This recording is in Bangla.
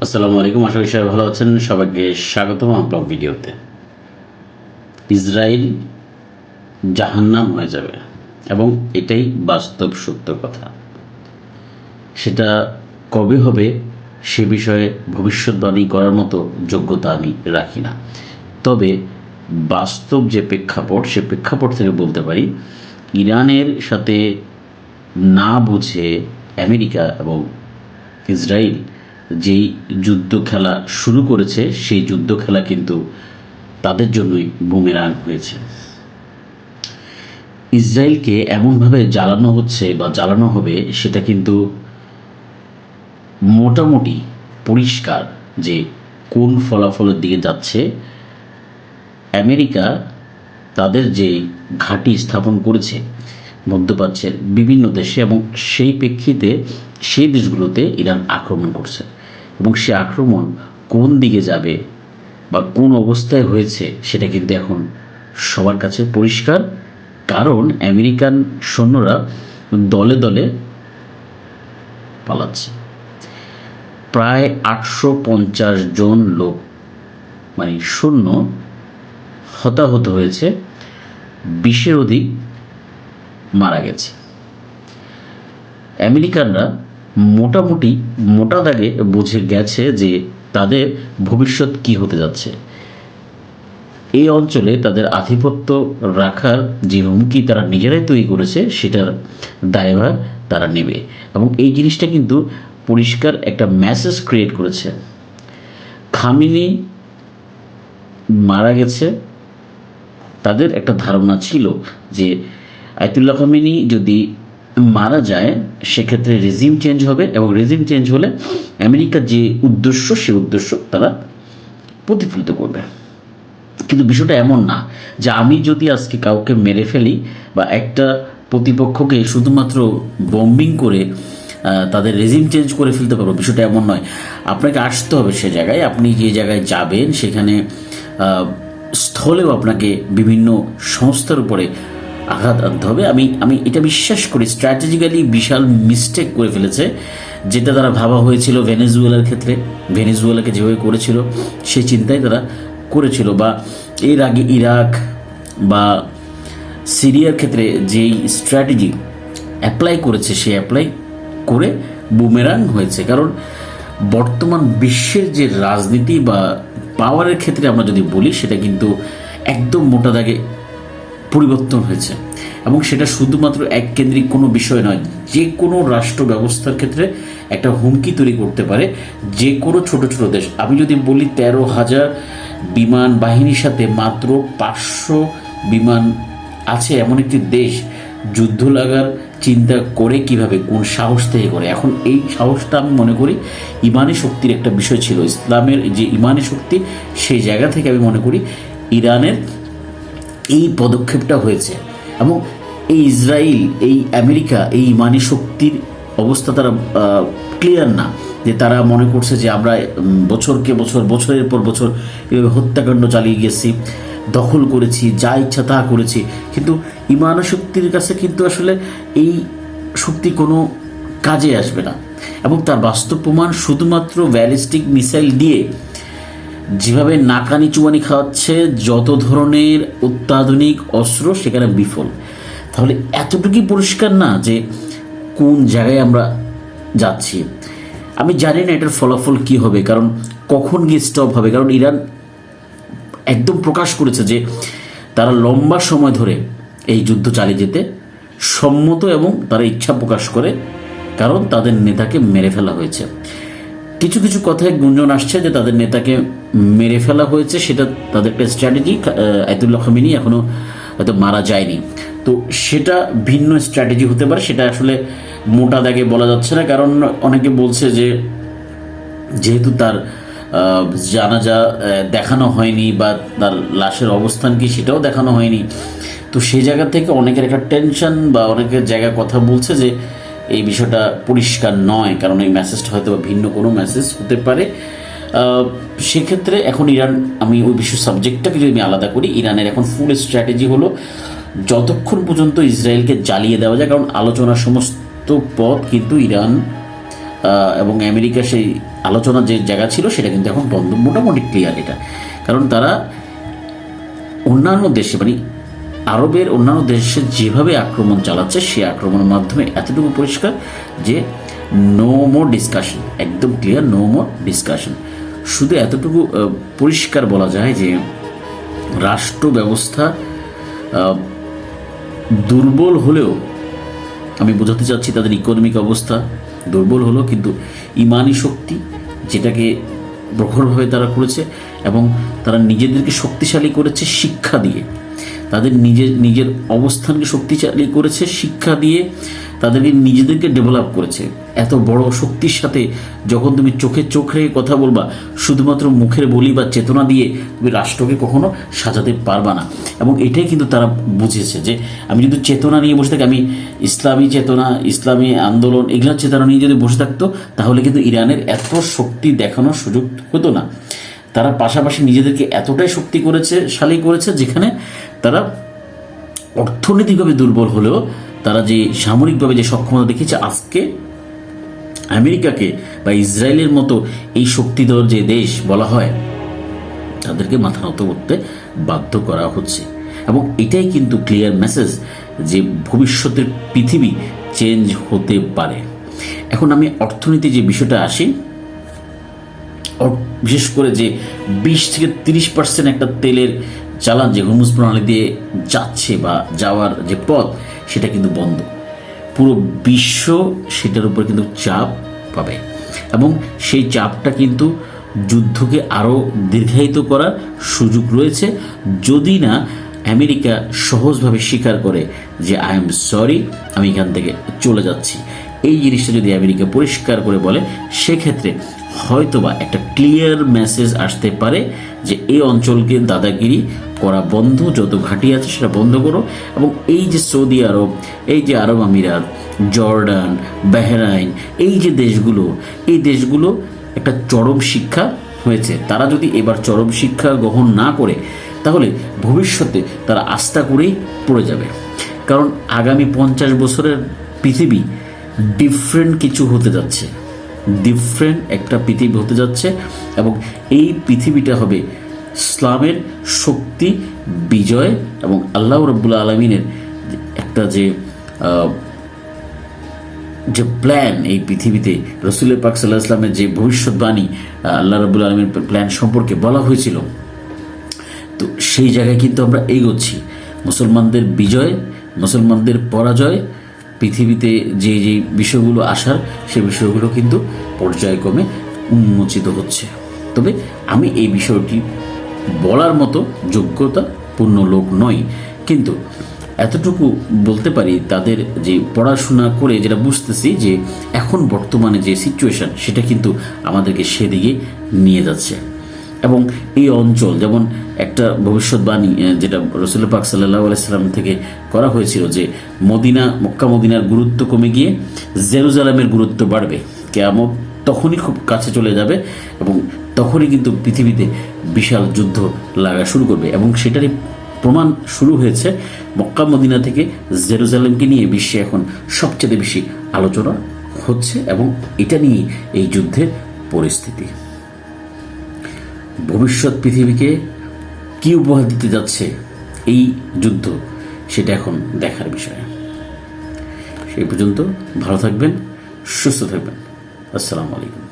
আসসালামু আলাইকুম, আশা করি সবাই ভালো আছেন। সবাইকে স্বাগতম আমার ব্লগ ভিডিওতে। ইসরায়েল জাহান্নাম হয়ে যাবে এবং এটাই বাস্তব সত্য কথা। সেটা কবে হবে সে বিষয়ে ভবিষ্যৎবাণী করার মতো যোগ্যতা আমি রাখি না। তবে বাস্তব যে প্রেক্ষাপট, সে প্রেক্ষাপট থেকে বলতে পারি ইরানের সাথে না বুঝে আমেরিকা এবং ইসরায়েল যেই যুদ্ধ খেলা শুরু করেছে, সেই যুদ্ধ খেলা কিন্তু তাদের জন্যই বুমেরাং হয়েছে। ইসরায়েলকে এমনভাবে জ্বালানো হচ্ছে বা জ্বালানো হবে, সেটা কিন্তু মোটামুটি পরিষ্কার যে কোন ফলাফলের দিকে যাচ্ছে। আমেরিকা তাদের যে ঘাঁটি স্থাপন করেছে মধ্যপ্রাচ্যের বিভিন্ন দেশে, এবং সেই প্রেক্ষিতে সেই দেশগুলোতে ইরান আক্রমণ করছে, এবং সে আক্রমণ কোন দিকে যাবে বা কোন অবস্থায় হয়েছে সেটা কিন্তু এখন সবার কাছে পরিষ্কার। কারণ আমেরিকান সৈন্যরা দলে দলে পালাচ্ছে। প্রায় 850 জন লোক মানে সৈন্য হতাহত হয়েছে, 20-এর অধিক মারা গেছে। আমেরিকানরা মোটামুটি মোটা দাগে বুঝে গেছে যে তাদের ভবিষ্যৎ কি হতে যাচ্ছে। এই অঞ্চলে তাদের আধিপত্য রাখার যে হুমকি তারা নিজেরাই তৈরি করেছে, সেটার দায়ভার তারা নেবে, এবং এই জিনিসটা কিন্তু পরিষ্কার একটা মেসেজ ক্রিয়েট করেছে। খামেনি মারা গেছে, তাদের একটা ধারণা ছিল যে আয়াতুল্লাহ খামেনি যদি মারা যায় সেক্ষেত্রে রেজিম চেঞ্জ হবে, এবং রেজিম চেঞ্জ হলে আমেরিকার যে উদ্দেশ্য, সে উদ্দেশ্য তারা প্রতিফলিত করবে। কিন্তু বিষয়টা এমন না যে আমি যদি আজকে কাউকে মেরে ফেলি বা একটা প্রতিপক্ষকে শুধুমাত্র বম্বিং করে তাদের রেজিম চেঞ্জ করে ফেলতে পারবো, বিষয়টা এমন নয়। আপনাকে আসতে হবে সে জায়গায়, আপনি যে জায়গায় যাবেন সেখানে স্থলেও আপনাকে বিভিন্ন সংস্থার উপরে আঘাত আনতে হবে। আমি এটা বিশ্বাস করি স্ট্র্যাটেজিক্যালি বিশাল মিস্টেক করে ফেলেছে, যেটা তারা ভাবা হয়েছিল ভেনেজুয়েলার ক্ষেত্রে। ভেনেজুয়েলাকে যেভাবে করেছিল সেই চিন্তাই তারা করেছিল, বা এর আগে ইরাক বা সিরিয়ার ক্ষেত্রে যেই স্ট্র্যাটেজি অ্যাপ্লাই করেছে, সে অ্যাপ্লাই করে বুমেরাং হয়েছে। কারণ বর্তমান বিশ্বের যে রাজনীতি বা পাওয়ারের ক্ষেত্রে আমরা যদি বলি, সেটা কিন্তু একদম মোটা দাগে পরিবর্তন হয়েছে, এবং সেটা শুধুমাত্র এককেন্দ্রিক কোনো বিষয় নয়। যে কোনো রাষ্ট্র ব্যবস্থার ক্ষেত্রে একটা হুমকি তৈরি করতে পারে যে কোনো ছোট ছোট দেশ। আমি যদি বলি 13,000 বিমান বাহিনীর সাথে মাত্র 500 বিমান আছে এমন একটি দেশ যুদ্ধ লাগার চিন্তা করে কিভাবে, কোন সাহস থেকে করে? এখন এই সাহসটা আমি মনে করি ইমানি শক্তির একটা বিষয় ছিল। ইসলামের যে ইমানি শক্তি, সেই জায়গা থেকে আমি মনে করি ইরানের এই পদক্ষেপটা হয়েছে। এবং এই ইসরায়েল, এই আমেরিকা, এই ইমানি শক্তির অবস্থা তারা ক্লিয়ার না, যে তারা মনে করছে যে আমরা বছরকে বছর, বছরের পর বছর এভাবে হত্যাকাণ্ড চালিয়ে গেছি, দখল করেছি, যা ইচ্ছা তা করেছি। কিন্তু ইমানি শক্তির কাছে কিন্তু আসলে এই শক্তি কোনো কাজে আসবে না, এবং তার বাস্তব প্রমাণ শুধুমাত্র ব্যালিস্টিক মিসাইল দিয়ে যেভাবে নাকানি চুবানি খাওয়াচ্ছে, যত ধরনের অত্যাধুনিক অস্ত্র সেখানে বিফল। তাহলে এতটুকুই পরিষ্কার না যে কোন জায়গায় আমরা যাচ্ছি। আমি জানি না এটার ফলাফল কি হবে, কারণ কখন গিয়ে স্টপ হবে। কারণ ইরান একদম প্রকাশ করেছে যে তারা লম্বা সময় ধরে এই যুদ্ধ চালিয়ে যেতে সম্মত, এবং তারা ইচ্ছা প্রকাশ করে, কারণ তাদের নেতাকে মেরে ফেলা হয়েছে। কিছু কিছু কথায় গুঞ্জন আসছে যে তাদের নেতাকে মেরে ফেলা হয়েছে, সেটা তাদের একটা স্ট্র্যাটেজি। আয়াতুল্লাহ খামেনি এখনও হয়তো মারা যায়নি, তো সেটা ভিন্ন স্ট্র্যাটেজি হতে পারে। সেটা আসলে মোটা দাগে বলা যাচ্ছে না, কারণ অনেকে বলছে যে যেহেতু তার জানাজা দেখানো হয়নি বা তার লাশের অবস্থান কি সেটাও দেখানো হয়নি, তো সেই জায়গা থেকে অনেকের একটা টেনশন বা অনেকের জায়গায় কথা বলছে যে এই বিষয়টা পরিষ্কার নয়, কারণ এই মেসেজটা হয়তো ভিন্ন কোনো মেসেজ হতে পারে। সেক্ষেত্রে এখন ইরান, আমি ওই বিশ্ব সাবজেক্টটাকে যদি আমি আলাদা করি, ইরানের এখন ফুল স্ট্র্যাটেজি হলো যতক্ষণ পর্যন্ত ইসরায়েলকে জ্বালিয়ে দেওয়া যায়, কারণ আলোচনার সমস্ত পথ কিন্তু ইরান এবং আমেরিকা সেই আলোচনার যে জায়গা ছিল সেটা কিন্তু এখন বন্ধ, মোটামুটি ক্লিয়ার এটা। কারণ তারা অন্যান্য দেশে মানে আরবের অন্যান্য দেশে যেভাবে আক্রমণ চালাচ্ছে সেই আক্রমণের মাধ্যমে এতটুকু পরিষ্কার যে নো মোর ডিসকাশন, একদম ক্লিয়ার, নো মোর ডিসকাশন। শুধু এতটুকু পরিষ্কার বলা যায় যে রাষ্ট্র ব্যবস্থা দুর্বল হলেও, আমি বোঝাতে চাচ্ছি তাদের ইকোনমিক অবস্থা দুর্বল হলো, কিন্তু ইমানি শক্তি যেটাকে প্রখরভাবে তারা করেছে এবং তারা নিজেদেরকে শক্তিশালী করেছে শিক্ষা দিয়ে, তাদের নিজের অবস্থানকে শক্তিশালী করেছে শিক্ষা দিয়ে, তাদেরকে নিজেদেরকে ডেভেলপ করেছে। এত বড় শক্তির সাথে যখন তুমি চোখে চোখ রেখে কথা বলবা, শুধুমাত্র মুখের বলি বা চেতনা দিয়ে তুমি রাষ্ট্রকে কখনো সাজাতে পারবা না। এবং এটাই কিন্তু তারা বুঝেছে যে আমি যদি চেতনা নিয়ে বসে থাকি, আমি ইসলামী চেতনা, ইসলামী আন্দোলন, এগুলোর চেতনা নিয়ে যদি বসে থাকতো তাহলে কিন্তু ইরানের এত শক্তি দেখানোর সুযোগ হতো না। তারা পাশাপাশি নিজেদেরকে এতটাই শক্তিশালী করেছে যেখানে তারা অর্থনৈতিকভাবে দুর্বল হলেও তারা যে সামরিকভাবে যে সক্ষমতা দেখিয়েছে, আজকে আমেরিকাকে বা ইসরায়েলের মতো এই শক্তিধর যে দেশ বলা হয় তাদেরকে মাথা নত করতে বাধ্য করা হচ্ছে। এবং এটাই কিন্তু ক্লিয়ার মেসেজ যে ভবিষ্যতের পৃথিবী চেঞ্জ হতে পারে। এখন আমি অর্থনীতি যে বিষয়টা আসি, বিশেষ করে যে 20 থেকে 30% একটা তেলের চালান যে হরমুজ প্রণালী দিয়ে যাচ্ছে বা যাওয়ার যে পথ সেটা কিন্তু বন্ধ। পুরো বিশ্ব সেটার উপর কিন্তু চাপ পাবে এবং সেই চাপটা কিন্তু যুদ্ধকে আরও দীর্ঘায়িত করার সুযোগ রয়েছে, যদি না আমেরিকা সহজভাবে স্বীকার করে যে আই এম সরি, আমি এখান থেকে চলে যাচ্ছি। এই জিনিসটা যদি আমেরিকা পরিষ্কার করে বলে, সেক্ষেত্রে হয়তোবা একটা ক্লিয়ার মেসেজ আসতে পারে যে এই অঞ্চলকে দাদাগিরি করা বন্ধ, যত ঘাঁটি আছে সেটা বন্ধ করো। এবং এই যে সৌদি আরব, এই যে আরব আমিরাত, জর্ডান, বাহরাইন, এই যে দেশগুলো, এই দেশগুলো একটা চরম শিক্ষা হয়েছে। তারা যদি এবার চরম শিক্ষা গ্রহণ না করে তাহলে ভবিষ্যতে তারা আস্থা করেই পড়ে যাবে। কারণ আগামী 50 বছরের পৃথিবী ডিফারেন্ট কিছু হতে যাচ্ছে, ডিফারেন্ট একটা পৃথিবী হতে যাচ্ছে এবং এই পৃথিবীটা হবে ইসলামের শক্তি বিজয় এবং আল্লাহ রাব্বুল আলামিনের একটা যে প্ল্যান এই পৃথিবীতে, রাসূল পাক সাল্লাল্লাহু আলাইহি ওয়াসাল্লামের যে ভবিষ্যৎবাণী আল্লাহ রাব্বুল আলামিনের প্ল্যান সম্পর্কে বলা হয়েছিল, তো সেই জায়গায় কিন্তু আমরা এগোচ্ছি। মুসলমানদের বিজয়, মুসলমানদের পরাজয়, পৃথিবীতে যে যে বিষয়গুলো আসার সেই বিষয়গুলো কিন্তু পর্যায়ক্রমে উন্মোচিত হচ্ছে। তবে আমি এই বিষয়টি বলার মতো যোগ্যতাপূর্ণ লোক নই, কিন্তু এতটুকু বলতে পারি তাদের যে পড়াশোনা করে যেটা বুঝতেছি যে এখন বর্তমানে যে সিচুয়েশান সেটা কিন্তু আমাদেরকে সেদিকে নিয়ে যাচ্ছে। এবং এই অঞ্চল যেমন একটা ভবিষ্যৎবাণী যেটা রাসূল পাক সাল্লাল্লাহু আলাইহি সাল্লাম থেকে করা হয়েছিল যে মক্কা মদিনার গুরুত্ব কমে গিয়ে জেরুজালেমের গুরুত্ব বাড়বে, কিয়ামত তখনই খুব কাছে চলে যাবে এবং তখনই কিন্তু পৃথিবীতে বিশাল যুদ্ধ লাগা শুরু করবে। এবং সেটারই প্রমাণ শুরু হয়েছে। মক্কা মদিনা থেকে জেরুজালেমকে নিয়ে বিশ্বে এখন সবচেয়ে বেশি আলোচনা হচ্ছে এবং এটা নিয়ে এই যুদ্ধের পরিস্থিতি। ভবিষ্যৎ পৃথিবীকে কী উপহার দিতে যাচ্ছে এই যুদ্ধ, সেটা এখন দেখার বিষয়। সেই পর্যন্ত ভালো থাকবেন, সুস্থ থাকবেন। আসসালামু আলাইকুম।